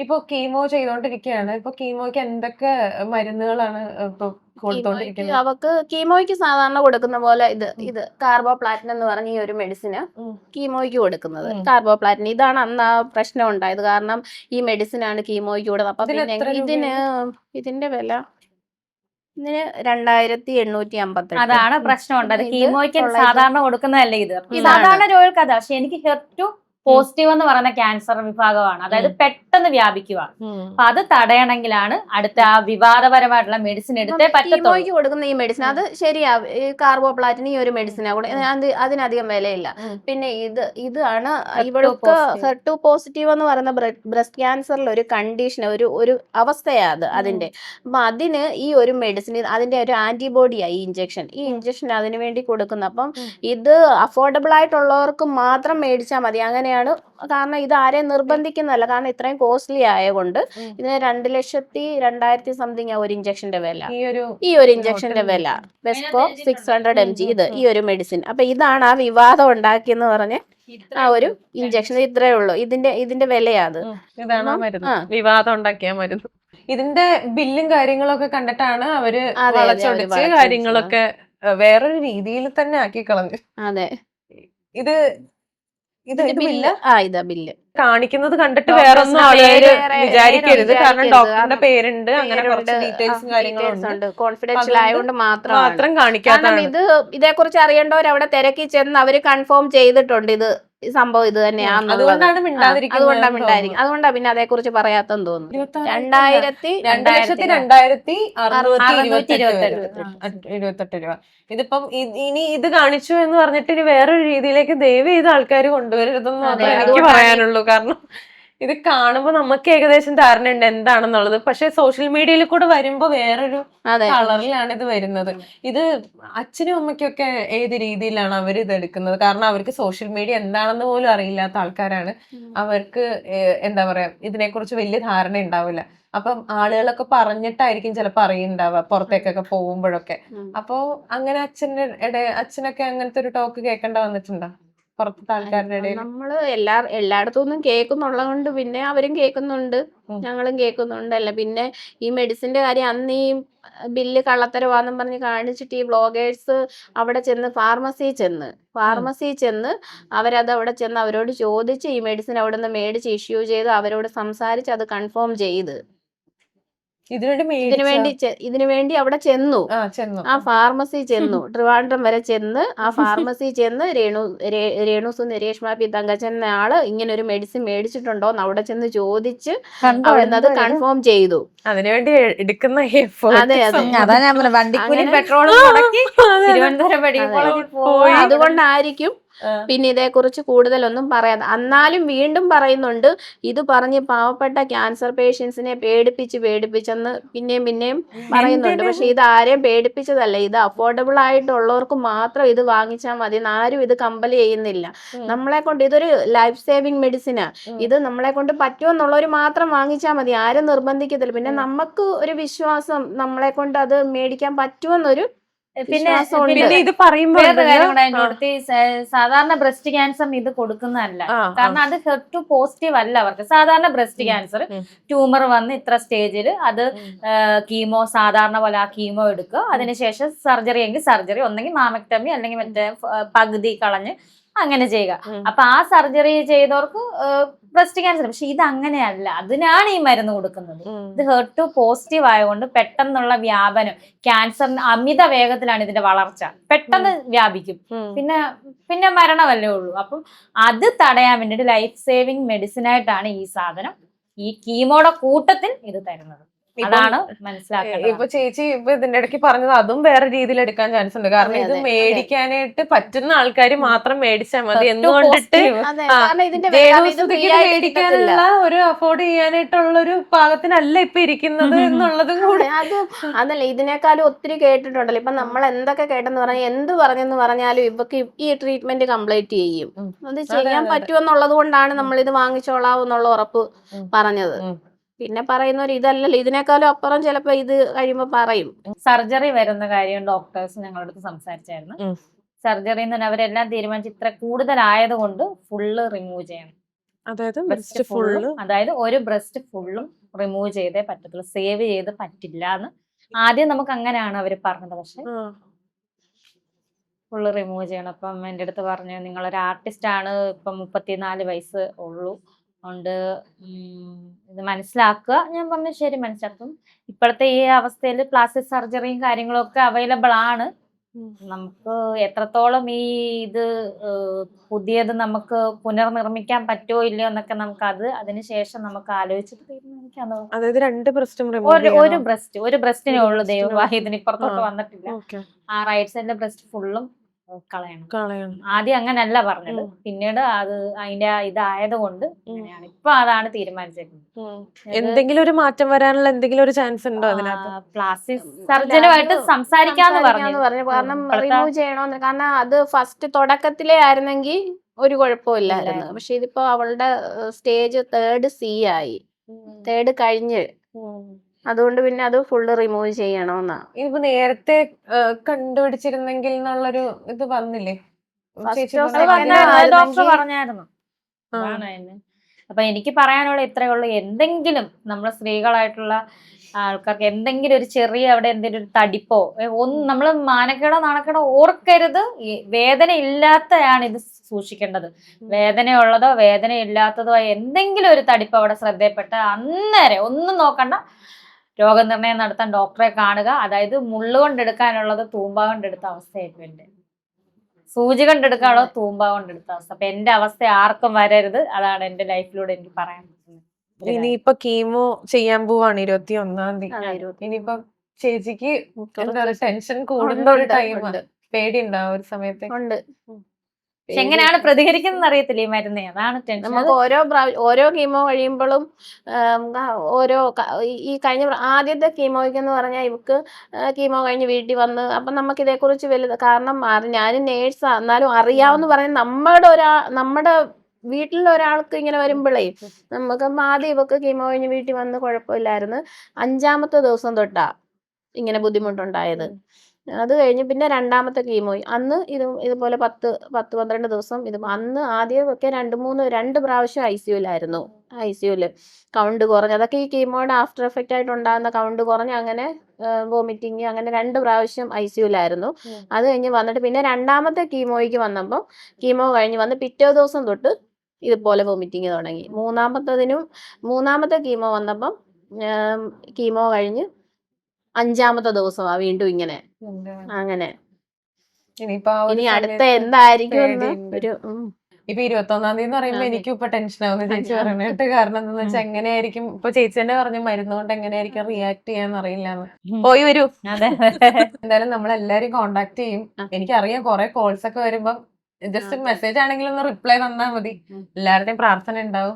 ഇപ്പൊ കീമോ ചെയ്തോണ്ടിരിക്കുകയാണ്. ഇപ്പൊ കീമോയ്ക്ക് എന്തൊക്കെ മരുന്നുകളാണ് ഇപ്പൊ കൊടുത്തോണ്ടിരിക്കുന്നത്? അവക്ക് കീമോയ്ക്ക് സാധാരണ കൊടുക്കുന്ന പോലെ ഇത് കാർബോപ്ലാറ്റിൻ എന്ന് പറഞ്ഞ ഈ ഒരു മെഡിസിന് കീമോയ്ക്ക് കൊടുക്കുന്നത്. കാർബോപ്ലാറ്റിൻ ഇതാണ് അന്ന് ആ പ്രശ്നം ഉണ്ടായത്. കാരണം ഈ മെഡിസിനാണ് കീമോയ്ക്ക് കൊടുക്കുന്നത്. അപ്പൊ പിന്നെ ഇതിന്റെ വില ഇതിന് 2858. അതാണ് പ്രശ്നം ഉണ്ടായത്. കീമോയ്ക്ക് സാധാരണ കൊടുക്കുന്നതല്ലേ ഇത്. സാധാരണ രോഗികൾക്ക് അതാ. പക്ഷെ എനിക്ക് HER2 പോസിറ്റീവ് എന്ന് പറയുന്ന ക്യാൻസർ വിഭാഗമാണ്. അതായത് പെട്ടെന്ന് വ്യാപിക്കുക. അപ്പൊ അത് തടയണമെങ്കിലാണ് അടുത്ത ആ വിവാദപരമായിട്ടുള്ള മെഡിസിൻ എടുത്തേ പറ്റത്തുള്ളൂ. കീമോയ്ക്ക് കൊടുക്കുന്ന ഈ മെഡിസിൻ അത് ശരിയാ. ഈ കാർബോപ്ലാറ്റിൻ ഈ ഒരു മെഡിസിനാ അതിനധികം വിലയില്ല. പിന്നെ ഇതാണ് ഇവൾക്ക് HER2 പോസിറ്റീവ് എന്ന് പറയുന്ന ബ്രസ്റ്റ് ക്യാൻസറിൽ ഒരു കണ്ടീഷൻ ഒരു അവസ്ഥയാ അത് അതിന്റെ. അപ്പൊ അതിന് ഈ ഒരു മെഡിസിൻ അതിന്റെ ഒരു ആന്റിബോഡിയായി ഈ ഇഞ്ചക്ഷൻ അതിനു വേണ്ടി കൊടുക്കുന്ന. അപ്പം ഇത് അഫോർഡബിൾ ആയിട്ടുള്ളവർക്ക് മാത്രം മേടിച്ചാൽ മതി. അങ്ങനെയാണ്. കാരണം ഇത് ആരെയും നിർബന്ധിക്കുന്നതല്ല. കാരണം ഇത്രയും കോസ്റ്റ്ലി ആയതുകൊണ്ട് ഇതിന് 2,02,000 സംതിങ് ഒരു ഇഞ്ചക്ഷന്റെ വില. ഈ ഒരു ഇഞ്ചക്ഷന്റെ വില വെസ്കോ 600 mg ഈ ഒരു മെഡിസിൻ. അപ്പൊ ഇതാണ് ആ വിവാദം ഉണ്ടാക്കിയെന്ന് പറഞ്ഞ് ആ ഒരു ഇഞ്ചക്ഷൻ ഇത്രേ ഉള്ളൂ. ഇതിന്റെ വിലയാ അത്. ഇതാണ് വിവാദം ഉണ്ടാക്കിയ മരുന്ന്. ഇതിന്റെ ബില്ലും കാര്യങ്ങളൊക്കെ കണ്ടിട്ടാണ് അവര് വളച്ചൊടിച്ച് കാര്യങ്ങളൊക്കെ വേറൊരു രീതിയിൽ തന്നെ ആക്കി കളഞ്ഞു. അതെ. ഇതാ ബില്ല് കാണിക്കുന്നത് കണ്ടിട്ട് വേറൊന്നും ആളുകള് വിചാരിക്കരുത്. കാരണം ഡോക്ടറിന്റെ പേരുണ്ട്, അങ്ങനെ കുറച്ച് ഡീറ്റെയിൽസും കാര്യങ്ങളും ഉണ്ട്. കോൺഫിഡൻഷ്യൽ ആയതുകൊണ്ട് മാത്രം കാണിക്കാത്തതാണ്. ഇതേക്കുറിച്ച് അറിയേണ്ടവർ അവിടെ തിരക്കി ചെന്ന് അവര് കൺഫേം ചെയ്തിട്ടുണ്ട് ഇത് സംഭവം ഇത് തന്നെയാണ്. അതുകൊണ്ടാണ് മിണ്ടാതിരിക്കുന്നത്. അതുകൊണ്ടാ പിന്നെ അതേക്കുറിച്ച് പറയാത്തെന്ന് തോന്നുന്നു. 2,2628 രൂപ. ഇതിപ്പം ഇനി ഇത് കാണിച്ചു എന്ന് പറഞ്ഞിട്ട് ഇനി വേറൊരു രീതിയിലേക്ക് ദയവ് ചെയ്ത് ആൾക്കാർ കൊണ്ടുവരരുതെന്ന് മാത്രമേ എനിക്ക് പറയാനുള്ളൂ. കാരണം ഇത് കാണുമ്പോ നമുക്ക് ഏകദേശം ധാരണയുണ്ട് എന്താണെന്നുള്ളത്. പക്ഷെ സോഷ്യൽ മീഡിയയിൽ കൂടെ വരുമ്പോ വേറൊരു കളറിലാണ് ഇത് വരുന്നത്. ഇത് അച്ഛനും അമ്മയ്ക്കൊക്കെ ഏത് രീതിയിലാണ് അവർ ഇത് എടുക്കുന്നത്? കാരണം അവർക്ക് സോഷ്യൽ മീഡിയ എന്താണെന്ന് പോലും അറിയില്ലാത്ത ആൾക്കാരാണ്. അവർക്ക് എന്താ പറയാ ഇതിനെക്കുറിച്ച് വലിയ ധാരണ ഉണ്ടാവില്ല. അപ്പം ആളുകളൊക്കെ പറഞ്ഞിട്ടായിരിക്കും ചിലപ്പോ അറിയുണ്ടാവുക പുറത്തേക്കൊക്കെ പോകുമ്പോഴൊക്കെ. അപ്പൊ അങ്ങനെ അച്ഛനൊക്കെ അങ്ങനത്തെ ഒരു ടോക്ക് കേൾക്കേണ്ട വന്നിട്ടുണ്ടോ പുറത്തെ ആൾക്കാരുടെ ഇടയിൽ? നമ്മള് എല്ലായിടത്തുനിന്നും കേൾക്കുന്നുള്ളത് കൊണ്ട് പിന്നെ അവരും കേൾക്കുന്നുണ്ട്, ഞങ്ങളും കേൾക്കുന്നുണ്ടല്ലോ. പിന്നെ ഈ മെഡിസിന്റെ കാര്യം അന്ന് ഈ ബില്ല് കള്ളത്തരവാന്നും പറഞ്ഞ് കാണിച്ചിട്ട് ഈ ബ്ലോഗേഴ്സ് അവിടെ ചെന്ന് ഫാർമസി ചെന്ന് അവരത് അവിടെ ചെന്ന് അവരോട് ചോദിച്ച് ഈ മെഡിസിൻ അവിടെ നിന്ന് മേടിച്ച് ഇഷ്യൂ ചെയ്ത് അവരോട് സംസാരിച്ച് അത് കൺഫേം ചെയ്ത് ഇതിനു വേണ്ടി അവിടെ ചെന്നു. ആ ഫാർമസി ചെന്നു, ട്രിവാൻഡ്രം വരെ ചെന്ന് ആ ഫാർമസി ചെന്ന് രേണുസു രേഷ്മ പി തങ്കച്ചൻ എന്ന ആള് ഇങ്ങനെ ഒരു മെഡിസിൻ മേടിച്ചിട്ടുണ്ടോന്ന് അവിടെ ചെന്ന് ചോദിച്ച് അവിടുന്ന് അത് കൺഫേം ചെയ്തു. അതിനുവേണ്ടി എടുക്കുന്ന അതുകൊണ്ടായിരിക്കും പിന്നെ ഇതേക്കുറിച്ച് കൂടുതലൊന്നും പറയാതെ. എന്നാലും വീണ്ടും പറയുന്നുണ്ട്, ഇത് പറഞ്ഞ് പാവപ്പെട്ട ക്യാൻസർ പേഷ്യൻസിനെ പേടിപ്പിച്ചെന്ന് പിന്നെയും പറയുന്നുണ്ട്. പക്ഷെ ഇത് ആരെയും പേടിപ്പിച്ചതല്ല. ഇത് അഫോർഡബിൾ ആയിട്ടുള്ളവർക്ക് മാത്രം ഇത് വാങ്ങിച്ചാൽ മതി. ആരും ഇത് കമ്പൽ ചെയ്യുന്നില്ല. നമ്മളെ കൊണ്ട് ഇതൊരു ലൈഫ് സേവിങ് മെഡിസിനാ. ഇത് നമ്മളെ കൊണ്ട് പറ്റുമെന്നുള്ളവർ മാത്രം വാങ്ങിച്ചാൽ മതി. ആരും നിർബന്ധിക്കത്തില്ല. പിന്നെ നമുക്ക് ഒരു വിശ്വാസം നമ്മളെ കൊണ്ട് അത് മേടിക്കാൻ പറ്റുമെന്നൊരു പിന്നെ ഇത് പറയുമ്പോൾ സാധാരണ ബ്രസ്റ്റ് ക്യാൻസറിന് ഇത് കൊടുക്കുന്നതല്ല. കാരണം അത് HER2 പോസിറ്റീവ് അല്ല അവർക്ക്. സാധാരണ ബ്രസ്റ്റ് ക്യാൻസർ ട്യൂമർ വന്ന് ഇത്ര സ്റ്റേജിൽ അത് കീമോ സാധാരണ പോലെ ആ കീമോ എടുക്കുക. അതിനുശേഷം സർജറി എങ്കിൽ സർജറി, ഒന്നെങ്കിൽ മാമക്ടമി അല്ലെങ്കിൽ മറ്റേ പകുതി കളഞ്ഞ് അങ്ങനെ ചെയ്യുക. അപ്പൊ ആ സർജറി ചെയ്തവർക്ക് ബ്രസ്റ്റ് ക്യാൻസർ. പക്ഷെ ഇത് അങ്ങനെയല്ല. അതിനാണ് ഈ മരുന്ന് കൊടുക്കുന്നത്. ഇത് HER2 പോസിറ്റീവ് ആയതുകൊണ്ട് പെട്ടെന്നുള്ള വ്യാപനം, ക്യാൻസറിന് അമിത വേഗത്തിലാണ് ഇതിന്റെ വളർച്ച, പെട്ടെന്ന് വ്യാപിക്കും. പിന്നെ മരണമല്ലേ ഉള്ളൂ. അപ്പം അത് തടയാൻ വേണ്ടിയിട്ട് ലൈഫ് സേവിങ് മെഡിസിൻ ആയിട്ടാണ് ഈ സാധനം ഈ കീമോയുടെ കൂട്ടത്തിൽ ഇത് തരുന്നത്. അതാണ് മനസ്സിലാക്കുന്നത്. ഇപ്പൊ ചേച്ചി ഇതിന്റെ ഇടയ്ക്ക് പറഞ്ഞത് അതും വേറെ രീതിയിൽ എടുക്കാൻ ചാൻസ് ഉണ്ട്. കാരണം ഇത് മേടിക്കാനായിട്ട് പറ്റുന്ന ആൾക്കാർ മാത്രം മേടിച്ചാൽ മതി എന്നുകൊണ്ടിട്ട് മേടിക്കാനുള്ള ഒരു അഫോർഡ് ചെയ്യാനായിട്ടുള്ള ഒരു പാകത്തിനല്ല ഇപ്പൊ ഇരിക്കുന്നത് എന്നുള്ളതും കൂടെ. അതല്ല, ഇതിനേക്കാളും ഒത്തിരി കേട്ടിട്ടുണ്ടല്ലോ. ഇപ്പൊ നമ്മൾ എന്തൊക്കെ കേട്ടെന്ന് പറഞ്ഞാൽ എന്ത് പറഞ്ഞെന്ന് പറഞ്ഞാലും ഇവക്ക് ഈ ട്രീറ്റ്മെന്റ് കംപ്ലീറ്റ് ചെയ്യും. അത് ചെയ്യാൻ പറ്റുമെന്നുള്ളത് കൊണ്ടാണ് നമ്മൾ ഇത് വാങ്ങിച്ചോളാം എന്നുള്ള ഉറപ്പ് പറഞ്ഞത്. പിന്നെ പറയുന്നവർ ഇതല്ലല്ലോ, ഇതിനേക്കാളും അപ്പുറം ചിലപ്പോ ഇത് കഴിയുമ്പോ പറയും. സർജറി വരുന്ന കാര്യം ഡോക്ടേഴ്സ് ഞങ്ങളുടെ അടുത്ത് സംസാരിച്ചായിരുന്നു. സർജറി എന്ന് പറഞ്ഞാൽ അവരെല്ലാം തീരുമാനിച്ച് ഇത്ര കൂടുതലായത് കൊണ്ട് ഫുള്ള് റിമൂവ് ചെയ്യണം. അതായത് ബ്രസ്റ്റ് ഫുള്ളും, അതായത് ഒരു ബ്രസ്റ്റ് ഫുള്ളും റിമൂവ് ചെയ്തേ പറ്റത്തുള്ളൂ, സേവ് ചെയ്ത് പറ്റില്ല എന്ന് ആദ്യം നമുക്ക് അങ്ങനെയാണ് അവര് പറഞ്ഞത്. പക്ഷെ ഫുള്ള് റിമൂവ് ചെയ്യണം. അപ്പം എൻ്റെ അടുത്ത് പറഞ്ഞു നിങ്ങളൊരു ആർട്ടിസ്റ്റ് ആണ്, ഇപ്പം 34 വയസ്സ് ഉള്ളൂ, അതുകൊണ്ട് ഇത് മനസ്സിലാക്കുക. ഞാൻ പറഞ്ഞു ശരി മനസ്സിലാക്കും. ഇപ്പോഴത്തെ ഈ അവസ്ഥയിൽ പ്ലാസ്റ്റിക് സർജറിയും കാര്യങ്ങളും ഒക്കെ അവൈലബിൾ ആണ്. നമുക്ക് എത്രത്തോളം ഈ ഇത് പുതിയത് നമുക്ക് പുനർനിർമ്മിക്കാൻ പറ്റുമോ ഇല്ലയോ എന്നൊക്കെ നമുക്ക് അതിനുശേഷം നമുക്ക് ആലോചിച്ചിട്ട് തീരുമാനിക്കാം. അതായത് 2 ബ്രസ്റ്റും ഒരു ബ്രസ്റ്റിനേ ഉള്ളൂ ദൈവവാഹിതത്തിന് ഇപ്പുറത്തോട്ട് വന്നിട്ടില്ല. ആ റൈറ്റ് സൈഡിലെ ബ്രസ്റ്റ് ഫുള്ളും കളയണം. ആദ്യം അങ്ങനല്ല പറഞ്ഞത്, പിന്നീട് അത് അതിന്റെ ഇതായത് കൊണ്ട് അങ്ങനെയാണ് ഇപ്പൊ അതാണ് തീരുമാനിച്ചേക്കുന്നത്. എന്തെങ്കിലും ഒരു മാറ്റം വരാനുള്ള എന്തെങ്കിലും ഒരു ചാൻസ് ഉണ്ടോ അതിനകത്ത്? പ്ലാസ്റ്റിക് സർജനുമായിട്ട് സംസാരിക്കാന്ന് പറഞ്ഞു. കാരണം റിമൂവ് ചെയ്യണോന്ന്, കാരണം അത് ഫസ്റ്റ് തുടക്കത്തിലേ ആയിരുന്നെങ്കിൽ ഒരു കുഴപ്പമില്ലായിരുന്നു. പക്ഷെ ഇതിപ്പോ അവളുടെ സ്റ്റേജ് 3rd C ആയി, 3rd കഴിഞ്ഞ്, അതുകൊണ്ട് പിന്നെ അത് ഫുള്ള് റിമൂവ് ചെയ്യണമെന്നാ. ഇതിപ്പോ നേരത്തെ കണ്ടുപിടിച്ചിരുന്നെങ്കിൽ എന്നുള്ളൊരു ഇത് വന്നില്ലേ? ഡോക്ടർ പറഞ്ഞായിരുന്നു. അപ്പൊ എനിക്ക് പറയാനുള്ള ഇത്രയേ ഉള്ളൂ, എന്തെങ്കിലും നമ്മൾ സ്ത്രീകളായിട്ടുള്ള ആൾക്കാർക്ക് എന്തെങ്കിലും ഒരു ചെറിയ അവിടെ എന്തെങ്കിലും ഒരു തടിപ്പോ ഒന്നും നമ്മൾ മാനക്കേടോ നാണക്കേടോ ഓർക്കരുത്. വേദന ഇല്ലാത്തതാണ് ഇത് സൂക്ഷിക്കേണ്ടത്. വേദനയുള്ളതോ വേദന ഇല്ലാത്തതോ എന്തെങ്കിലും ഒരു തടിപ്പ് അവിടെ ശ്രദ്ധയപ്പെട്ട അന്നേരം ഒന്നും നോക്കണ്ട, രോഗനിർണയം നടത്താൻ ഡോക്ടറെ കാണുക. അതായത് മുള്ളു കൊണ്ടെടുക്കാനുള്ളത് തൂമ്പ കൊണ്ടെടുത്ത അവസ്ഥയായിരുന്നു എന്റെ, സൂചി കൊണ്ടെടുക്കാനുള്ളത് തൂമ്പ കൊണ്ടെടുത്ത അവസ്ഥ. അപ്പൊ എന്റെ അവസ്ഥ ആർക്കും വരരുത്, അതാണ് എന്റെ ലൈഫിലൂടെ എനിക്ക് പറയാൻ പറ്റുന്നത്. ഇനിയിപ്പൊ കീമോ ചെയ്യാൻ പോവാണ് 21-ാം തീയതി. ഇനിയിപ്പൊ ചേച്ചിക്ക് ടെൻഷൻ കൂടുന്ന ഒരു ടൈമാണ്, പേടിയുണ്ടാവും ഒരു സമയത്ത്? ഉണ്ട്. പക്ഷെ എങ്ങനെയാണ് പ്രതികരിക്കുന്നത് അറിയത്തില്ല ഈ മരുന്ന്, അതാണ് ടെൻഷൻ. നമുക്ക് ഓരോ കീമോ കഴിയുമ്പോഴും ഈ കഴിഞ്ഞ ആദ്യത്തെ കീമോയ്ക്ക് എന്ന് പറഞ്ഞാൽ ഇവക്ക് കീമോ കഴിഞ്ഞ് വീട്ടിൽ വന്ന് അപ്പം നമുക്ക് ഇതേക്കുറിച്ച് വലുത്, കാരണം ഞാനും നേഴ്സാ, എന്നാലും അറിയാവുന്ന പറഞ്ഞ നമ്മുടെ വീട്ടിൽ ഒരാൾക്ക് ഇങ്ങനെ വരുമ്പോഴേ നമുക്ക് ആദ്യം ഇവക്ക് കീമോ കഴിഞ്ഞ് വീട്ടിൽ വന്ന് കുഴപ്പമില്ലായിരുന്നു. 5ാമത്തെ ദിവസം തൊട്ടാ ഇങ്ങനെ ബുദ്ധിമുട്ടുണ്ടായത്. അത് കഴിഞ്ഞ് പിന്നെ 2ാമത്തെ കീമോ അന്ന് ഇതുപോലെ 10-12 ദിവസം അന്ന് ആദ്യമൊക്കെ 2 പ്രാവശ്യം ICUലായിരുന്നു. ICUല് കൗണ്ട് കുറഞ്ഞ്, അതൊക്കെ ഈ കീമോയുടെ ആഫ്റ്റർ എഫക്റ്റ് ആയിട്ട് ഉണ്ടാകുന്ന കൗണ്ട് കുറഞ്ഞ് അങ്ങനെ വോമിറ്റിങ്, അങ്ങനെ 2 പ്രാവശ്യം ICUലായിരുന്നു. അത് കഴിഞ്ഞ് വന്നിട്ട് പിന്നെ 2ാമത്തെ കീമോയ്ക്ക് വന്നപ്പോൾ കീമോ കഴിഞ്ഞ് വന്ന് പിറ്റേ ദിവസം തൊട്ട് ഇതുപോലെ വോമിറ്റിങ് തുടങ്ങി. 3ാമത്തെ കീമോ വന്നപ്പം കീമോ കഴിഞ്ഞ് 5ാമത്തെ ദിവസമാ വീണ്ടും ഇങ്ങനെ. അങ്ങനെ ഇനി അടുത്ത എന്തായിരിക്കും ഒരു ഇപ്പൊ 21-ാം തീയതി എന്ന് പറയുമ്പോ എനിക്കും ഇപ്പൊ ടെൻഷൻ ആവുന്നു ചേച്ചി പറഞ്ഞിട്ട്. കാരണം എന്താന്ന് വെച്ചാൽ എങ്ങനെയായിരിക്കും ഇപ്പൊ ചേച്ചി തന്നെ പറഞ്ഞു മരുന്നുകൊണ്ട് എങ്ങനെയായിരിക്കും റിയാക്ട് ചെയ്യാന്ന് അറിയില്ലാന്ന്. പോയി വരൂ. എന്തായാലും നമ്മളെല്ലാരും കോണ്ടാക്ട് ചെയ്യും. എനിക്കറിയാം കുറെ കോൾസ് ഒക്കെ വരുമ്പോ ജസ്റ്റ് മെസ്സേജ് ആണെങ്കിലും ഒന്ന് റിപ്ലൈ തന്നാ മതി. എല്ലാവരുടെയും പ്രാർത്ഥന ഉണ്ടാവും.